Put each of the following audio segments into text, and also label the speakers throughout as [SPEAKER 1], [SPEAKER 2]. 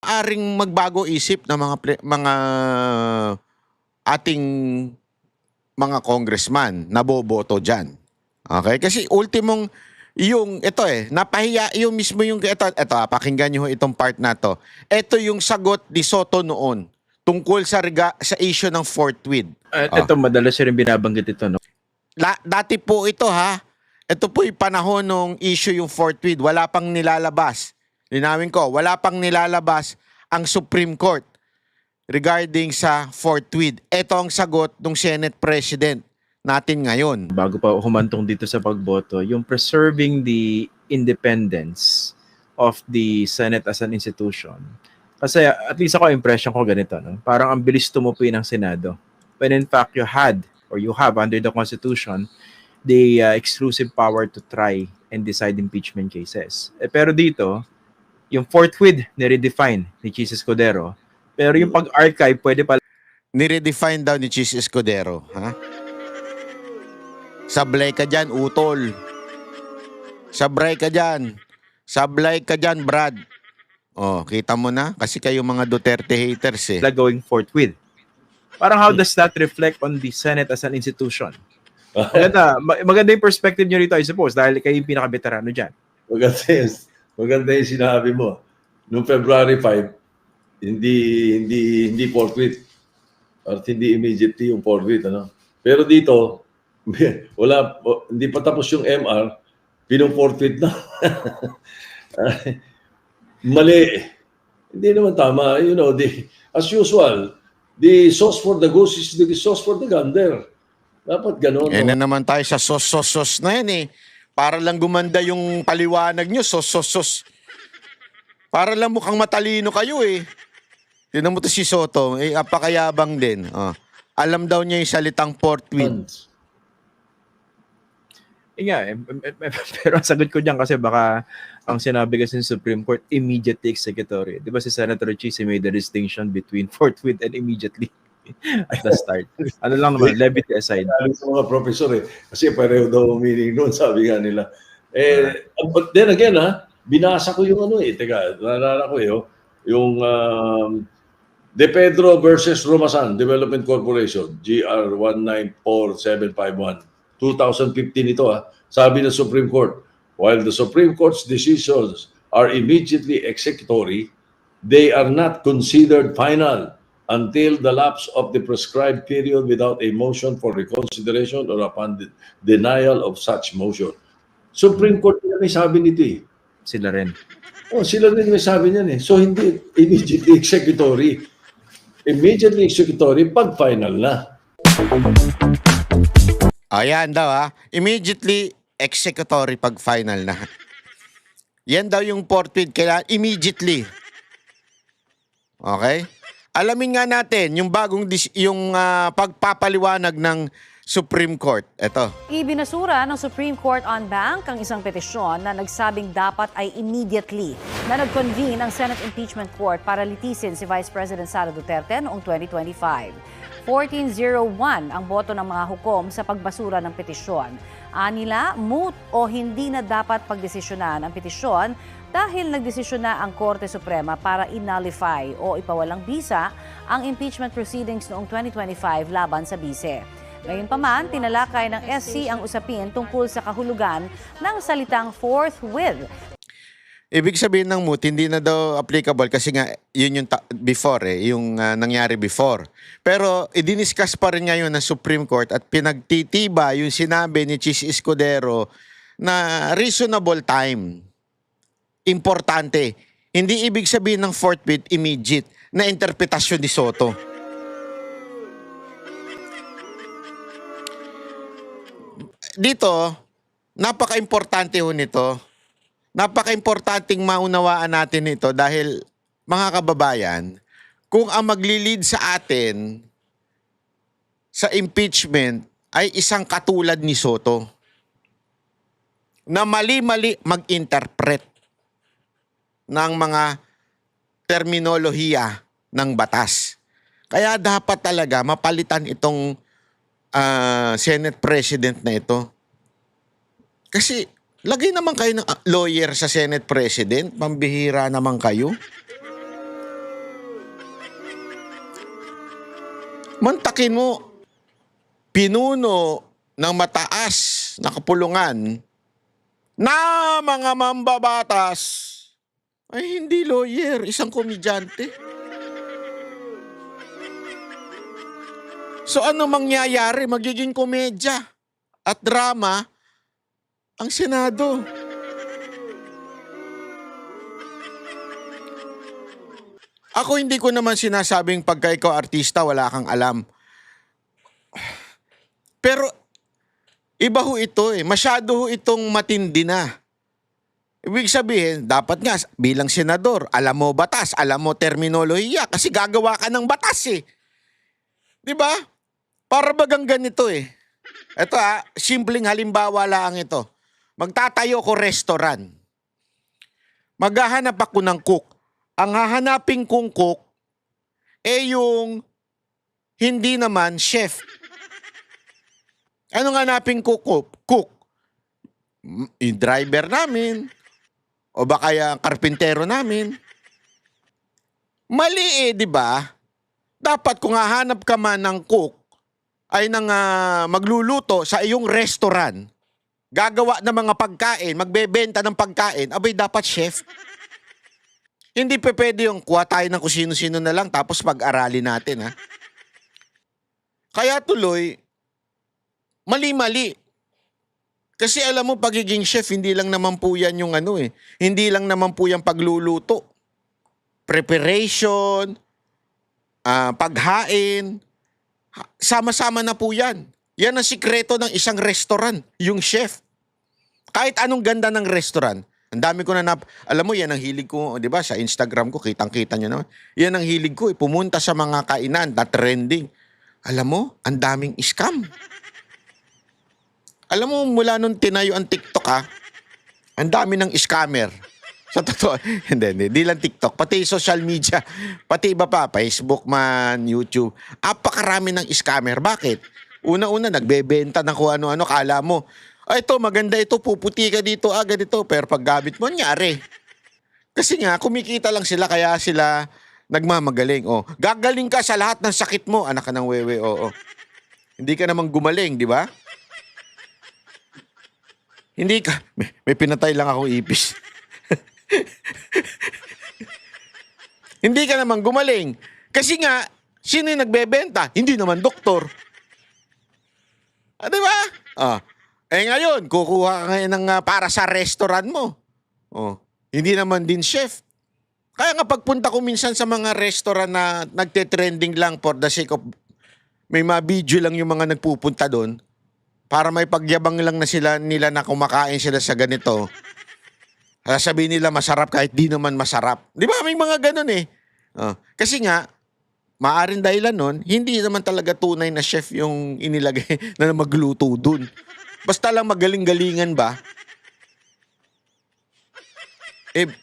[SPEAKER 1] Aring magbago isip ng mga ating mga congressman na boboto diyan. Okay? Kasi ultimong yung ito napahiya yung mismo yung ito pakinggan niyo itong part na to. Ito yung sagot ni Soto noon tungkol sa issue ng fourth with.
[SPEAKER 2] Ito madalas rin binabanggit ito, no?
[SPEAKER 1] Dati po ito ito po yung panahon ng issue yung fourth with. Wala pang nilalabas. Linawin ko, wala pang nilalabas ang Supreme Court regarding sa fourth with. Ito ang sagot ng Senate President natin ngayon.
[SPEAKER 2] Bago pa humantong dito sa pagboto, yung preserving the independence of the Senate as an institution. Kasi at least ako impression ko ganito, no? Parang ang bilis tumupi ng Senado. When in fact you have under the Constitution the exclusive power to try and decide impeachment cases. Pero dito, yung fourth with ni-redefine ni Chis Escudero. Pero yung pag-archive pwede pala
[SPEAKER 1] ni-redefine daw ni Chis Escudero, ha? Sablay ka dyan, utol. Sablay ka dyan. Sablay ka dyan, Brad. Oh, kita mo na? Kasi kayo mga Duterte haters
[SPEAKER 2] going forth with. Parang how does that reflect on the Senate as an institution? Maganda yung perspective nyo rito, I suppose, dahil kayo yung pinaka-veterano dyan.
[SPEAKER 3] Maganda yung sinabi mo. Noong February 5, hindi forthwith. At hindi immediately yung forthwith. Ano? Pero dito, hindi pa tapos yung MR, pinong-forthwith na. Mali. Hindi naman tama. You know, as usual, the sauce for the goose is the sauce for the gander. Dapat gano'n.
[SPEAKER 1] Na naman tayo sa sos na yan Para lang gumanda yung paliwanag nyo, sos. Para lang mukhang matalino kayo Tinan mo to si Soto, apakayabang din. Alam daw niya yung salitang forthwith.
[SPEAKER 2] Pero ang sagot ko dyan kasi baka ang sinabi kasi ng Supreme Court, immediately executory. Di ba si Senator Chis made the distinction between forthwith and immediately at the start. Ano lang naman, levity aside.
[SPEAKER 3] Sa mga professor kasi pareho daw meaning noon, sabi nga nila. But then again, binasa ko yung teka, naalala ko yung De Pedro versus Romasan Development Corporation, GR 194751. 2015 ito sabi ng Supreme Court, while the Supreme Court's decisions are immediately executory, they are not considered final until the lapse of the prescribed period without a motion for reconsideration or upon the denial of such motion. Supreme Court na may sabi nito
[SPEAKER 2] Sila rin.
[SPEAKER 3] Sila rin may sabi niyan So hindi immediately executory. Immediately executory pag final na.
[SPEAKER 1] Ayan daw immediately executory pag final na. Yan daw yung forthwith, kailangan immediately. Okay? Alamin nga natin yung bagong pagpapaliwanag ng Supreme Court. Ito.
[SPEAKER 4] Ibinasura ng Supreme Court on Bank ang isang petisyon na nagsabing dapat ay immediately na nag-convene ang Senate Impeachment Court para litisin si Vice President Sara Duterte noong 2025. 1401 ang boto ng mga hukom sa pagbasura ng petisyon. Anila, moot o hindi na dapat pagdesisyonan ang petisyon dahil nagdesisyon na ang Korte Suprema para i-nullify o ipawalang bisa ang impeachment proceedings noong 2025 laban sa bise. Gayunpaman, tinalakay ng SC ang usapin tungkol sa kahulugan ng salitang forthwith.
[SPEAKER 1] Ibig sabihin ng moot, hindi na daw applicable kasi nga yun yung before yung nangyari before. Pero idiniscuss pa rin ngayon ng Supreme Court at pinagtitiba yung sinabi ni Chis Escudero na reasonable time. Importante. Hindi ibig sabihin ng forthwith immediate na interpretasyon ni Soto. Dito, napaka-importante nito. Napaka-importanting maunawaan natin ito dahil mga kababayan, kung ang magli-lead sa atin sa impeachment ay isang katulad ni Soto na mali-mali mag-interpret ng mga terminolohiya ng batas. Kaya dapat talaga mapalitan itong Senate President na ito. Kasi lagay naman kayo ng lawyer sa Senate President, pambihira naman kayo. Mantakin mo, pinuno ng mataas na kapulungan na mga mambabatas ay hindi lawyer, isang komedyante. So ano mangyayari? Magiging komedya at drama ang Senado. Ako hindi ko naman sinasabing pagka ikaw artista, wala kang alam. Pero iba ho ito eh. Masyado ho itong matindi na. Ibig sabihin, dapat nga bilang senador, alam mo batas, alam mo terminolohiya kasi gagawa ka ng batas eh. 'Di ba? Para bagang ganito eh. Ito simpleng halimbawa lang ito. Magtatayo ko restaurant. Maghahanap ako ng cook. Ang hahanapin kong cook yung hindi naman chef. Anong hanapin ko cook? Yung driver namin o baka yung karpintero namin. Mali di ba? Dapat kung hahanap ka man ng cook ay nang magluluto sa iyong restaurant, gagawa ng mga pagkain, magbebenta ng pagkain, abay dapat chef. Hindi pwede yung kuha tayo ng kung sino-sino na lang tapos pag-aralin natin Kaya tuloy, mali-mali. Kasi alam mo, pagiging chef, hindi lang naman po yan yung hindi lang naman po yung pagluluto. Preparation, paghain, sama-sama na po yan. Yan ang sikreto ng isang restaurant, yung chef. Kahit anong ganda ng restaurant, ang dami ko alam mo, yan ang hilig ko, di ba, sa Instagram ko, kitang-kita nyo naman. Yan ang hilig ko, pumunta sa mga kainan na trending. Alam mo, ang daming scam. Alam mo, mula nung tinayo ang TikTok ang dami ng scammer. Sa totoo, hindi lang TikTok, pati social media, pati iba pa, Facebook man, YouTube, apakarami ng scammer. Bakit? Una-una, nagbebenta ng kung ano-ano, kala mo, ito, maganda ito, puputi ka dito, ganito, pero paggamit mo, nyari. Kasi nga, kumikita lang sila, kaya sila nagmamagaling. Gagaling ka sa lahat ng sakit mo, anak ka ng wewe, Hindi ka namang gumaling, di ba? Hindi ka, may pinatay lang akong ipis. Hindi ka naman gumaling. Kasi nga, sino yung nagbebenta? Hindi naman doktor. Di ba? Ngayon, kukuha ka ngayon ng para sa restaurant mo. Hindi naman din chef. Kaya nga pagpunta ko minsan sa mga restaurant na nagte-trending lang for the sake of may mga video lang yung mga nagpupunta doon para may pagyabang lang nila na kumakain sila sa ganito. Sabihin nila masarap kahit di naman masarap. Di ba? May mga ganun eh. Kasi nga, maaring dahilan nun, hindi naman talaga tunay na chef yung inilagay na magluto dun. Basta lang magaling-galingan ba?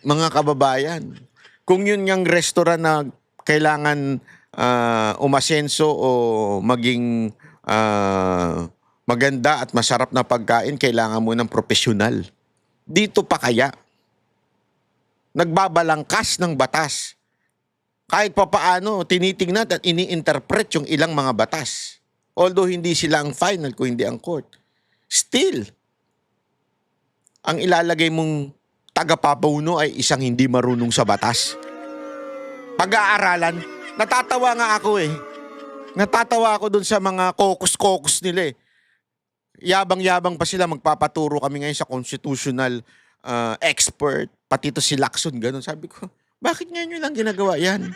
[SPEAKER 1] Mga kababayan, kung yun yung restaurant na kailangan umasenso o maging maganda at masarap na pagkain, kailangan mo ng profesional. Dito pa kaya? Nagbabalangkas ng batas. Kahit papaano, tinitingnan at ini-interpret yung ilang mga batas. Although hindi sila ang final kung hindi ang court. Still, ang ilalagay mong tagapapauno ay isang hindi marunong sa batas. Pag-aaralan, natatawa nga ako Natatawa ako dun sa mga caucus nila Yabang-yabang pa sila, magpapaturo kami ngayon sa constitutional expert, pati to si Lacson, ganun. Sabi ko, bakit ngayon nyo lang ginagawa yan?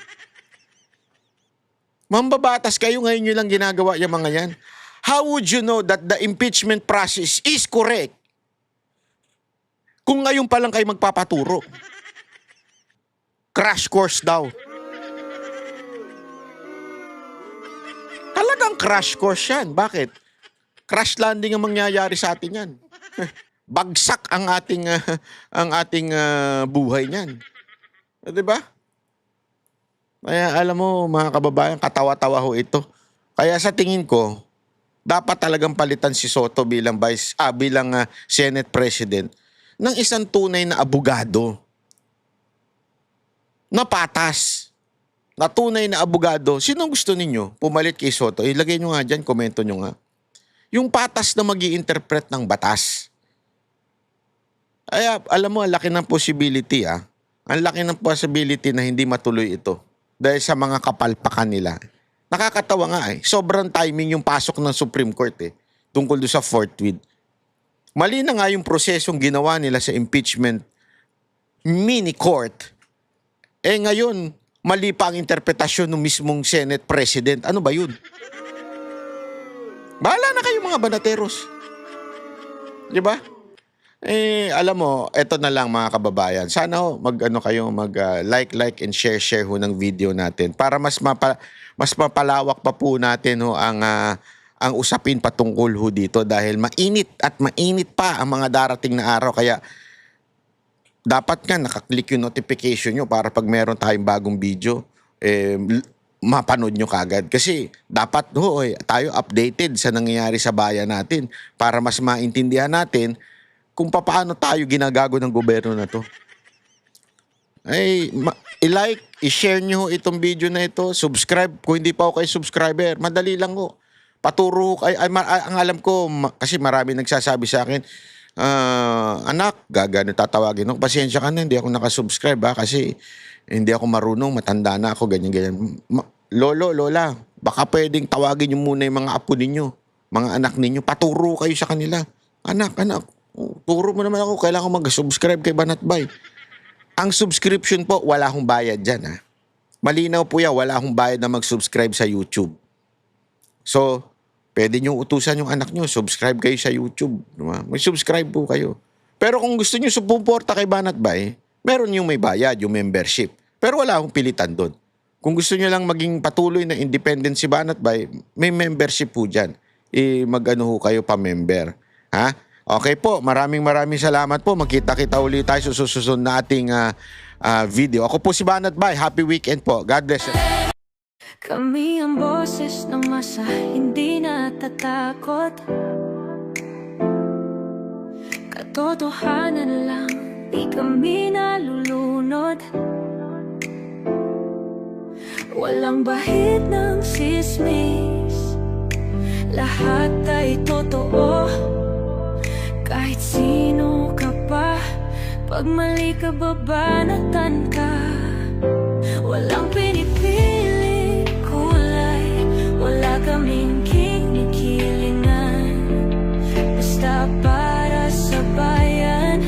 [SPEAKER 1] Mambabatas kayo, ngayon nyo lang ginagawa yung mga yan. How would you know that the impeachment process is correct? Kung ngayon pa lang kayo magpapaturo. Crash course daw. Talagang crash course yan. Bakit? Crash landing ang mangyayari sa atin yan. Bagsak ang ating buhay niyan. Diba? Kaya alam mo mga kababayan, katawa-tawa ho ito. Kaya sa tingin ko, dapat talagang palitan si Soto bilang Senate President ng isang tunay na abogado na patas. na tunay na abogado, sino gusto ninyo pumalit kay Soto? Ilagay nyo nga dyan, komento nyo nga. Yung patas na mag-i-interpret ng batas. Ay, alam mo, ang laki ng possibility, Ang laki ng possibility na hindi matuloy ito dahil sa mga kapalpakan nila. Nakakatawa nga sobrang timing yung pasok ng Supreme Court tungkol doon sa fourth with. Mali na nga yung prosesong ginawa nila sa impeachment mini court. Ngayon, mali pa ang interpretasyon ng mismong Senate President. Ano ba yun? Bahala na kayo mga banateros. Di ba? Alam mo, eto na lang mga kababayan. Sana like and share ho ng video natin para mas mapalawak pa po natin ang usapin patungkol ho dito dahil mainit pa ang mga darating na araw. Kaya dapat nga nakaklik yung notification nyo para pag meron tayong bagong video, mapanood nyo kagad. Kasi dapat tayo updated sa nangyayari sa bayan natin para mas maintindihan natin kung paano tayo ginagago ng gobyerno na to. I-like, i-share nyo itong video na ito, subscribe kung hindi pa ako kayo subscriber. Madali lang ho. Paturo kayo. Ang alam ko, kasi marami nagsasabi sa akin, anak, gagano tatawagin ako. Pasensya ka na, hindi ako nakasubscribe kasi hindi ako marunong, matanda na ako, ganyan. Lolo, lola, baka pwedeng tawagin nyo muna yung mga apo ninyo, mga anak ninyo, paturo kayo sa kanila. Anak, turo mo naman ako, kailangan ko mag-subscribe kay Banatbay. Ang subscription po, wala akong bayad dyan. Malinaw po yan, wala akong bayad na mag-subscribe sa YouTube. So, pwede nyo utusan yung anak nyo, subscribe kayo sa YouTube. Diba? Mag-subscribe po kayo. Pero kung gusto nyo suporta kay Banatbay, meron yung may bayad, yung membership. Pero wala akong pilitan doon. Kung gusto nyo lang maging patuloy na independent si Banatbay, may membership po dyan. Mag-ano ho kayo pa-member. Okay po, maraming salamat po. Magkita-kita ulit tayo sa susunod na ating video. Ako po si Banatbay. Happy weekend po. God bless you.
[SPEAKER 5] Kami ang boses ng masa, hindi natatakot. Katotohanan lang, di kami nalulunod. Walang bahid ng sismis, lahat ay totoo. Kahit sino ka pa, pag mali ka babanatan ka. Walang pinipili kulay, wala kaming kinikilingan. Basta para sa bayan,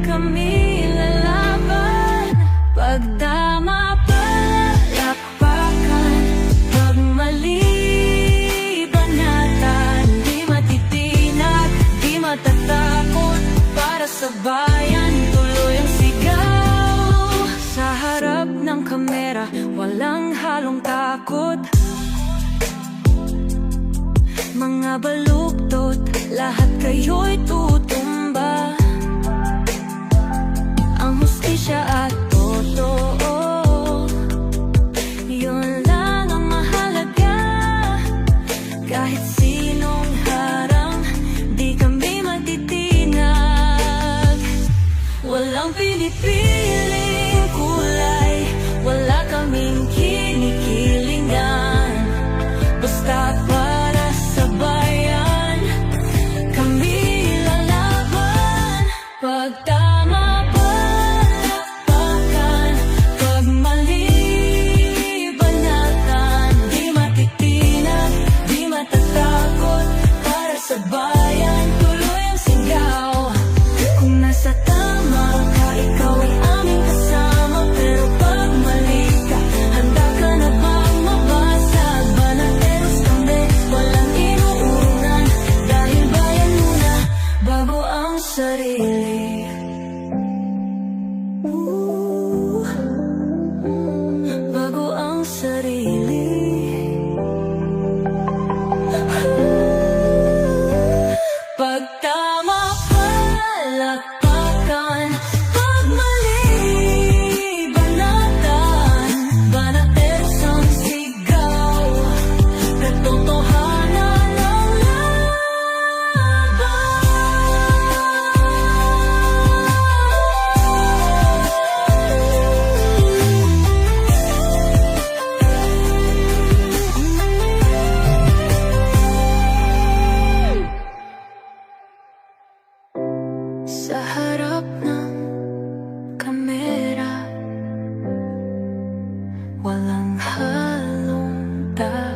[SPEAKER 5] kami lalaban. Pag tama palakpakan, pag mali banatan. Di matitinag, di matatakot, para sa bayan tuloy ang sigaw. Sa harap ng kamera, walang halong takot. Mga baluktot, lahat kayo'y tutumba. Ang hustisya at totoo, yun lang ang mahalaga. Kahit sinong harang, di kami matitinag. Walang pinipiling kulay, wala kaming kinikilingan. Basta para sa bayan, kami lalaban. Pag tama palakpakan, mata.